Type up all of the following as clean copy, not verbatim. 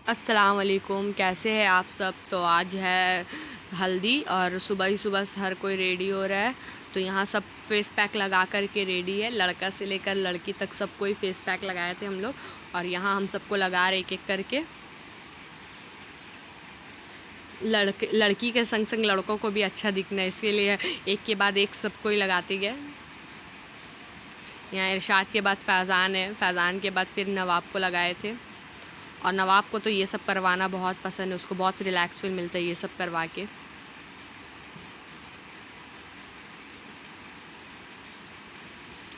अस्सलाम वालेकुम, कैसे हैं आप सब। तो आज है हल्दी और सुबह ही सुबह से हर कोई रेडी हो रहा है। तो यहाँ सब फेस पैक लगा कर के रेडी है, लड़का से लेकर लड़की तक सब कोई फेस पैक लगाए थे हम लोग। और यहाँ हम सबको लगा रहे एक एक करके। लड़की के संग संग लड़कों को भी अच्छा दिखना है, इसके लिए एक के बाद एक सबको ही लगाते गए। यहाँ इरशाद के बाद फैज़ान है, फैज़ान के बाद फिर नवाब को लगाए थे। और नवाब को तो ये सब करवाना बहुत पसंद है, उसको बहुत रिलैक्स फील मिलता है ये सब करवा के।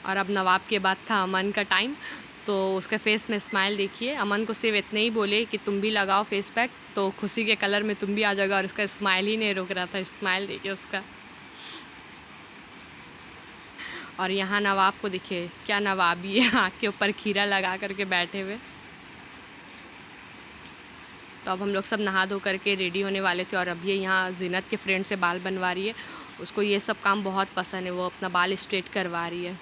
और अब नवाब के बाद था अमन का टाइम। तो उसका फेस में स्माइल देखिए। अमन को सिर्फ इतने ही बोले कि तुम भी लगाओ फेस पैक, तो खुशी के कलर में तुम भी आ जाओगा। और उसका स्माइल ही नहीं रुक रहा था, स्माइल देखिए उसका। और यहाँ नवाब को देखिए, क्या नवाबी है, आँख के ऊपर खीरा लगा करके बैठे हुए। तो अब हम लोग सब नहा धो करके रेडी होने वाले थे। और अभी यहाँ ज़ीनत के फ्रेंड से बाल बनवा रही है, उसको ये सब काम बहुत पसंद है, वो अपना बाल स्ट्रेट करवा रही है।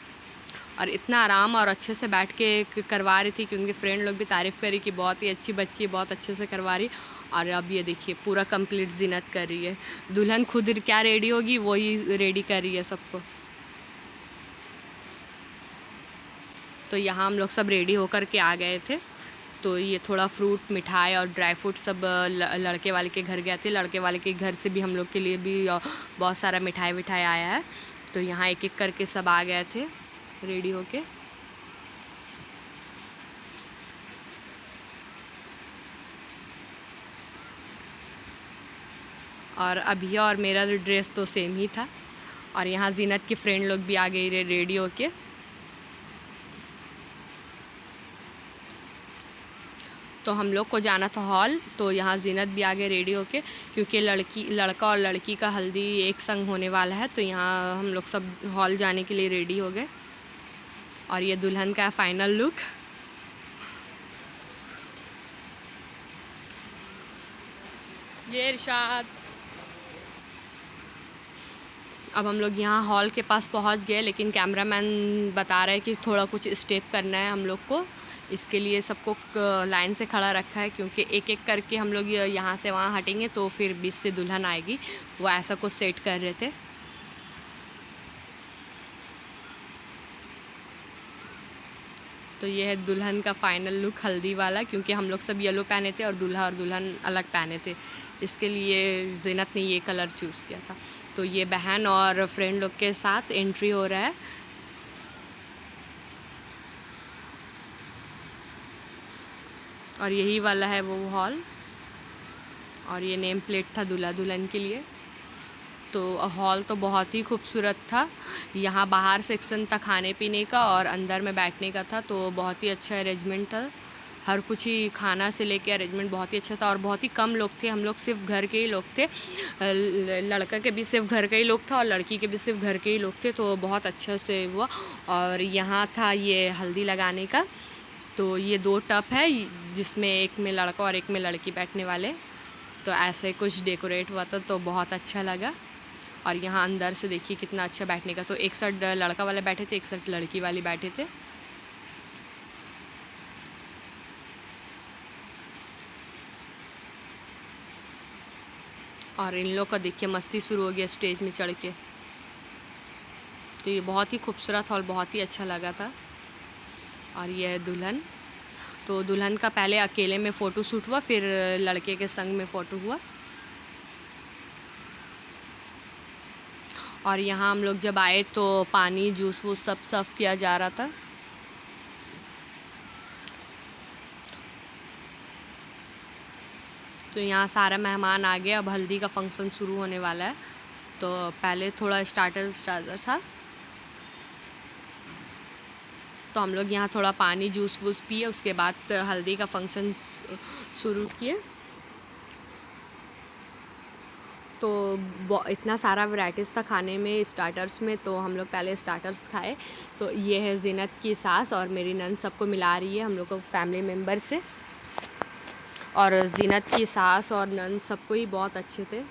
और इतना आराम और अच्छे से बैठ के करवा रही थी कि उनके फ्रेंड लोग भी तारीफ़ करी कि बहुत ही अच्छी बच्ची है, बहुत अच्छे से करवा रही। और अब ये देखिए पूरा कंप्लीट ज़ीनत कर रही है। दुल्हन खुद क्या रेडी होगी वही रेडी कर रही है सबको। तो यहाँ हम लोग सब रेडी होकर के आ गए थे। तो ये थोड़ा फ्रूट, मिठाई और ड्राई फ्रूट सब लड़के वाले के घर गए थे। लड़के वाले के घर से भी हम लोग के लिए भी बहुत सारा मिठाई विठाई आया है। तो यहाँ एक एक करके सब आ गए थे रेडी होके। और अभी और मेरा ड्रेस तो सेम ही था। और यहाँ ज़ीनत की फ्रेंड लोग भी आ गई रेडी होके। तो हम लोग को जाना था हॉल। तो यहाँ ज़ीनत भी आगे रेडी होके, क्योंकि लड़का और लड़की का हल्दी एक संग होने वाला है। तो यहाँ हम लोग सब हॉल जाने के लिए रेडी हो गए। और ये दुल्हन का फाइनल लुक। ये इरशाद। अब हम लोग यहाँ हॉल के पास पहुँच गए, लेकिन कैमरामैन बता रहा है कि थोड़ा कुछ स्टेप करना है हम लोग को। इसके लिए सबको लाइन से खड़ा रखा है, क्योंकि एक एक करके हम लोग यहाँ से वहाँ हटेंगे तो फिर बीच से दुल्हन आएगी। वो ऐसा कुछ सेट कर रहे थे। तो ये है दुल्हन का फाइनल लुक हल्दी वाला, क्योंकि हम लोग सब येलो पहने थे और दूल्हा और दुल्हन अलग पहने थे, इसके लिए ज़ीनत ने ये कलर चूज़ किया था। तो ये बहन और फ्रेंड लोग के साथ एंट्री हो रहा है। और यही वाला है वो हॉल। और ये नेम प्लेट था दूल्हा दुल्हन के लिए। तो हॉल तो बहुत ही खूबसूरत था। यहाँ बाहर सेक्शन था खाने पीने का और अंदर में बैठने का था। तो बहुत ही अच्छा अरेंजमेंट था, हर कुछ ही खाना से लेके अरेंजमेंट बहुत ही अच्छा था। और बहुत ही कम लोग थे, हम लोग सिर्फ घर के ही लोग थे। लड़का के भी सिर्फ घर के ही लोग था और लड़की के भी सिर्फ घर के ही लोग थे। तो बहुत अच्छा से हुआ। और यहाँ था ये हल्दी लगाने का। तो ये 2 टप है, जिसमें एक में लड़का और एक में लड़की बैठने वाले। तो ऐसे कुछ डेकोरेट हुआ था, तो बहुत अच्छा लगा। और यहाँ अंदर से देखिए कितना अच्छा बैठने का। तो एक साइड लड़का वाले बैठे थे, एक साइड लड़की वाली बैठे थे। और इन लोग का देखिए मस्ती शुरू हो गया स्टेज में चढ़ के। तो ये बहुत ही खूबसूरत हॉल, बहुत ही अच्छा लगा था। और ये है दुल्हन। तो दुल्हन का पहले अकेले में फ़ोटो शूट हुआ, फिर लड़के के संग में फ़ोटो हुआ। और यहाँ हम लोग जब आए तो पानी जूस वो सब सर्व किया जा रहा था। तो यहाँ सारा मेहमान आ गए, अब हल्दी का फंक्शन शुरू होने वाला है। तो पहले थोड़ा स्टार्टर था। तो हम लोग यहाँ थोड़ा पानी जूस वूस पिए, उसके बाद हल्दी का फंक्शन शुरू किए। तो इतना सारा वैराइटीज़ था खाने में, स्टार्टर्स में। तो हम लोग पहले स्टार्टर्स खाए। तो ये है ज़ीनत की सास और मेरी नंद सबको मिला रही है हम लोग को फैमिली मेम्बर से। और ज़ीनत की सास और नंद सबको ही बहुत अच्छे थे।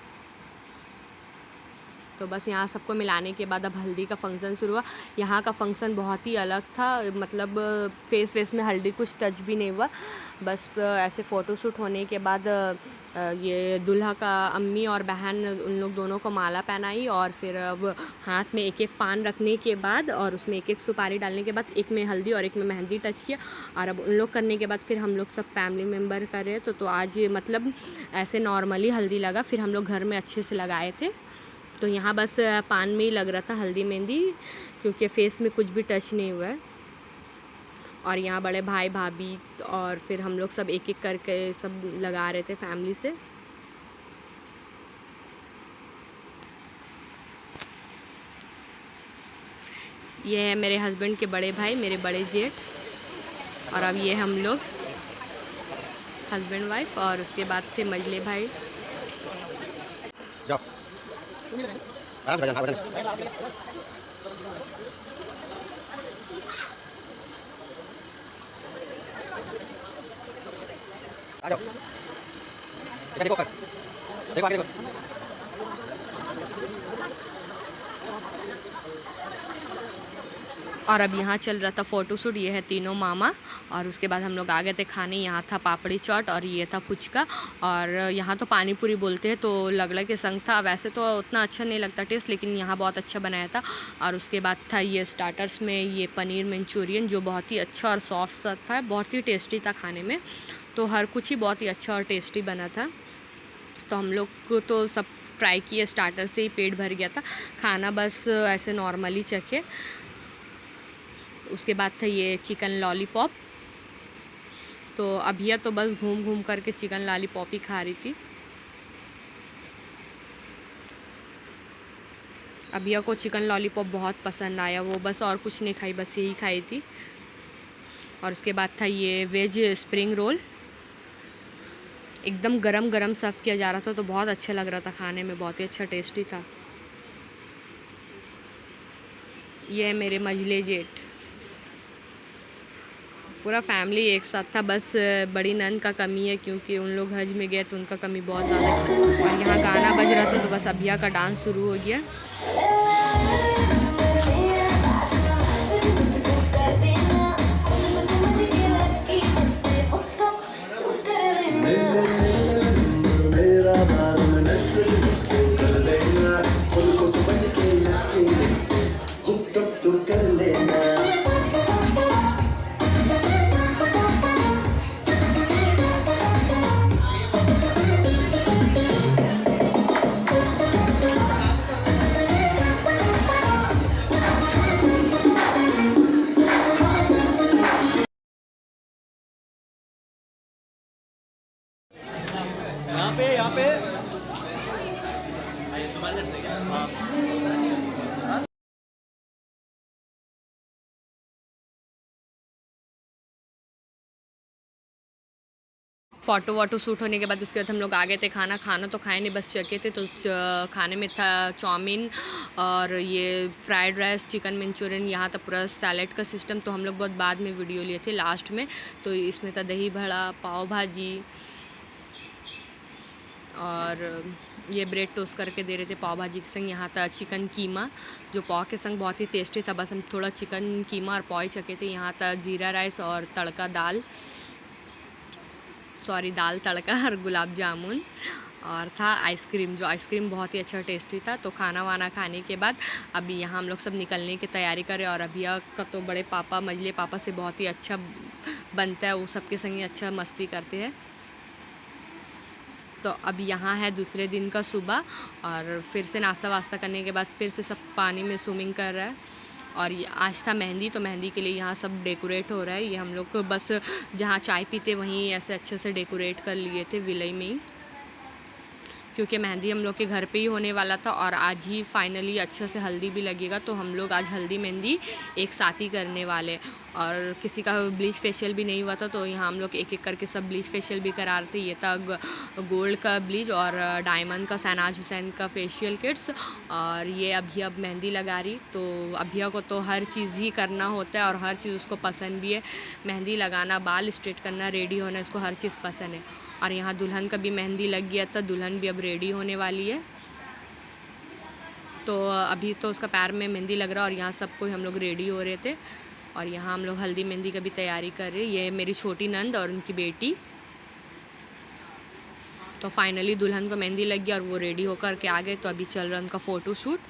तो बस यहाँ सबको मिलाने के बाद अब हल्दी का फंक्शन शुरू हुआ। यहाँ का फंक्शन बहुत ही अलग था, मतलब फेस में हल्दी कुछ टच भी नहीं हुआ। बस ऐसे फ़ोटोशूट होने के बाद ये दूल्हा का अम्मी और बहन उन लोग दोनों को माला पहनाई, और फिर अब हाथ में एक एक पान रखने के बाद और उसमें एक एक सुपारी डालने के बाद एक में हल्दी और एक में मेहंदी टच किया। और अब उन लोग करने के बाद फिर हम लोग सब फैमिली मेम्बर कर रहे हैं। तो आज मतलब ऐसे नॉर्मली हल्दी लगा, फिर हम लोग घर में अच्छे से लगाए थे। तो यहाँ बस पान में ही लग रहा था हल्दी मेहंदी, क्योंकि फेस में कुछ भी टच नहीं हुआ है। और यहाँ बड़े भाई भाभी और फिर हम लोग सब एक एक करके सब लगा रहे थे फैमिली से। ये है मेरे हस्बैंड के बड़े भाई, मेरे बड़े जेठ, और अब ये हम लोग हस्बैंड वाइफ, और उसके बाद थे मजले भाई। जाओ आराम से भाईजान, आ जाओ। देखो कर, देखो आगे देखो। और अब यहाँ चल रहा था फ़ोटोशूट। ये है तीनों मामा, और उसके बाद हम लोग आ गए थे खाने। यहाँ था पापड़ी चाट और ये था फुचका, और यहाँ तो पानी पूरी बोलते हैं, तो लगड़ा के संग था। वैसे तो उतना अच्छा नहीं लगता टेस्ट, लेकिन यहाँ बहुत अच्छा बनाया था। और उसके बाद था ये स्टार्टर्स में ये पनीर मंचूरियन, जो बहुत ही अच्छा और सॉफ्ट सा था, बहुत ही टेस्टी था खाने में। तो हर कुछ ही बहुत ही अच्छा और टेस्टी बना था। तो हम लोग को तो सब ट्राई किए, स्टार्टर से ही पेट भर गया था। खाना बस ऐसे नॉर्मली चखे। उसके बाद था ये चिकन लॉलीपॉप। तो अभिया तो बस घूम घूम करके चिकन लॉलीपॉप ही खा रही थी। अभिया को चिकन लॉलीपॉप बहुत पसंद आया, वो बस और कुछ नहीं खाई, बस यही खाई थी। और उसके बाद था ये वेज स्प्रिंग रोल, एकदम गरम गरम सर्व किया जा रहा था, तो बहुत अच्छा लग रहा था खाने में, बहुत ही अच्छा टेस्टी था। ये है मेरे मजले जेठ, पूरा फैमिली एक साथ था। बस बड़ी नंद का कमी है, क्योंकि उन लोग हज में गए तो उनका कमी बहुत ज़्यादा है। और यहाँ गाना बज रहा था, तो बस अभिया का डांस शुरू हो गया। यहाँ पे फ़ोटो वोटो शूट होने के बाद उसके बाद हम लोग आ गए थे खाना तो खाए नहीं, बस चखे थे। तो खाने में था चाउमीन और ये फ्राइड राइस, चिकन मंचूरियन, यहाँ था पूरा सैलेड का सिस्टम। तो हम लोग बहुत बाद में वीडियो लिए थे लास्ट में। तो इसमें था दही बड़ा, पाव भाजी, और ये ब्रेड टोस्ट करके दे रहे थे पाव भाजी के संग। यहाँ था चिकन कीमा, जो पाव के संग बहुत ही टेस्टी था। बस हम थोड़ा चिकन कीमा और पाव ही चखे थे। यहाँ था जीरा राइस और तड़का दाल, दाल तड़का और गुलाब जामुन, और था आइसक्रीम, जो आइसक्रीम बहुत ही अच्छा टेस्टी था। तो खाना वाना खाने के बाद अभी यहाँ हम लोग सब निकलने की तैयारी करें। और अभी का तो बड़े पापा, मजले पापा से बहुत ही अच्छा बनता है, वो सबके संग ही अच्छा मस्ती करते हैं। तो अब यहाँ है दूसरे दिन का सुबह, और फिर से नाश्ता वास्ता करने के बाद फिर से सब पानी में स्विमिंग कर रहा है। और ये आज था मेहंदी, तो मेहंदी के लिए यहाँ सब डेकोरेट हो रहा है। ये हम लोग को बस जहाँ चाय पीते वहीं ऐसे अच्छे से डेकोरेट कर लिए थे विलई में ही, क्योंकि मेहंदी हम लोग के घर पे ही होने वाला था। और आज ही फाइनली अच्छे से हल्दी भी लगेगा, तो हम लोग आज हल्दी मेहंदी एक साथ ही करने वाले। और किसी का ब्लीच फेशियल भी नहीं हुआ था, तो यहाँ हम लोग एक एक करके सब ब्लीच फेशियल भी करा रहे थे। ये था गोल्ड का ब्लीच और डायमंड का शहनाज हुसैन का फेशियल किट्स। और ये अभी अब मेहंदी लगा रही, तो अभिया को तो हर चीज़ ही करना होता है और हर चीज़ उसको पसंद भी है। मेहंदी लगाना, बाल स्ट्रेट करना, रेडी होना, इसको हर चीज़ पसंद है। और यहाँ दुल्हन का भी मेहंदी लग गया था, दुल्हन भी अब रेडी होने वाली है। तो अभी तो उसका पैर में मेहंदी लग रहा है और यहाँ सब कोई हम लोग रेडी हो रहे थे और यहाँ हम लोग हल्दी मेहंदी का भी तैयारी कर रहे हैं। ये मेरी छोटी नंद और उनकी बेटी। तो फाइनली दुल्हन को मेहंदी लग गई और वो रेडी होकर के आ गए। तो अभी चल रहा है उनका फ़ोटोशूट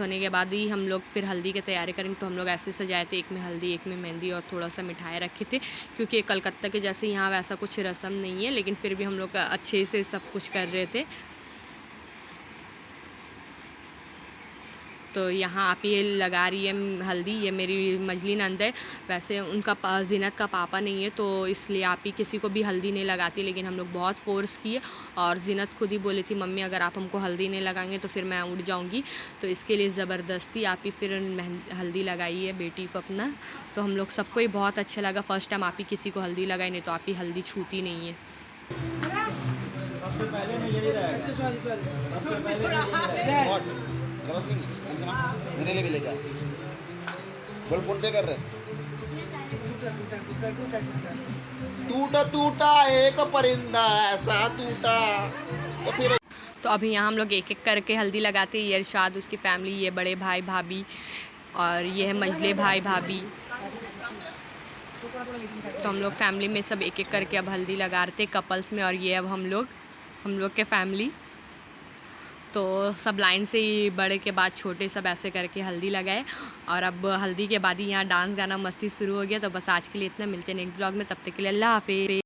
होने के बाद ही हम लोग फिर हल्दी की तैयारी करेंगे। तो हम लोग ऐसे सजाए थे, एक में हल्दी एक में मेहंदी और थोड़ा सा मिठाई रखे थे, क्योंकि कलकत्ता के जैसे यहाँ वैसा कुछ रस्म नहीं है, लेकिन फिर भी हम लोग अच्छे से सब कुछ कर रहे थे। तो यहाँ आप ये लगा रही है हल्दी, ये मेरी मजली नंद है। वैसे उनका जीनत का पापा नहीं है, तो इसलिए आप ही किसी को भी हल्दी नहीं लगाती, लेकिन हम लोग बहुत फ़ोर्स किए और जीनत खुद ही बोली थी, मम्मी अगर आप हमको हल्दी नहीं लगाएंगे तो फिर मैं उठ जाऊँगी। तो इसके लिए ज़बरदस्ती आप ही फिर हल्दी लगाई है बेटी को अपना। तो हम लोग सबको ही बहुत अच्छा लगा। फ़र्स्ट टाइम आप ही किसी को हल्दी लगाई, नहीं तो आप ही हल्दी छूती नहीं है। सबसे पहले मैं यही रहेगा। सबसे पहले और बस नहीं मेरे लिए भी लेके आ। बोल फोन पे कर रहे। टूटा टूटा एक परिंदा ऐसा टूटा। तो फिर तो अभी यहाँ हम लोग एक एक करके हल्दी लगाते हैं। ये इरशाद, उसकी फैमिली, ये बड़े भाई भाभी और ये है मझले भाई भाभी। तो हम लोग फैमिली में सब एक एक करके अब हल्दी लगा रहे थे कपल्स में। और ये अब हम लोग के फैमिली। तो सब लाइन से ही बड़े के बाद छोटे सब ऐसे करके हल्दी लगाए। और अब हल्दी के बाद ही यहाँ डांस गाना मस्ती शुरू हो गया। तो बस आज के लिए इतना, मिलते हैं नेक्स्ट ब्लॉग में, तब तक के लिए अल्लाह हाफिज़।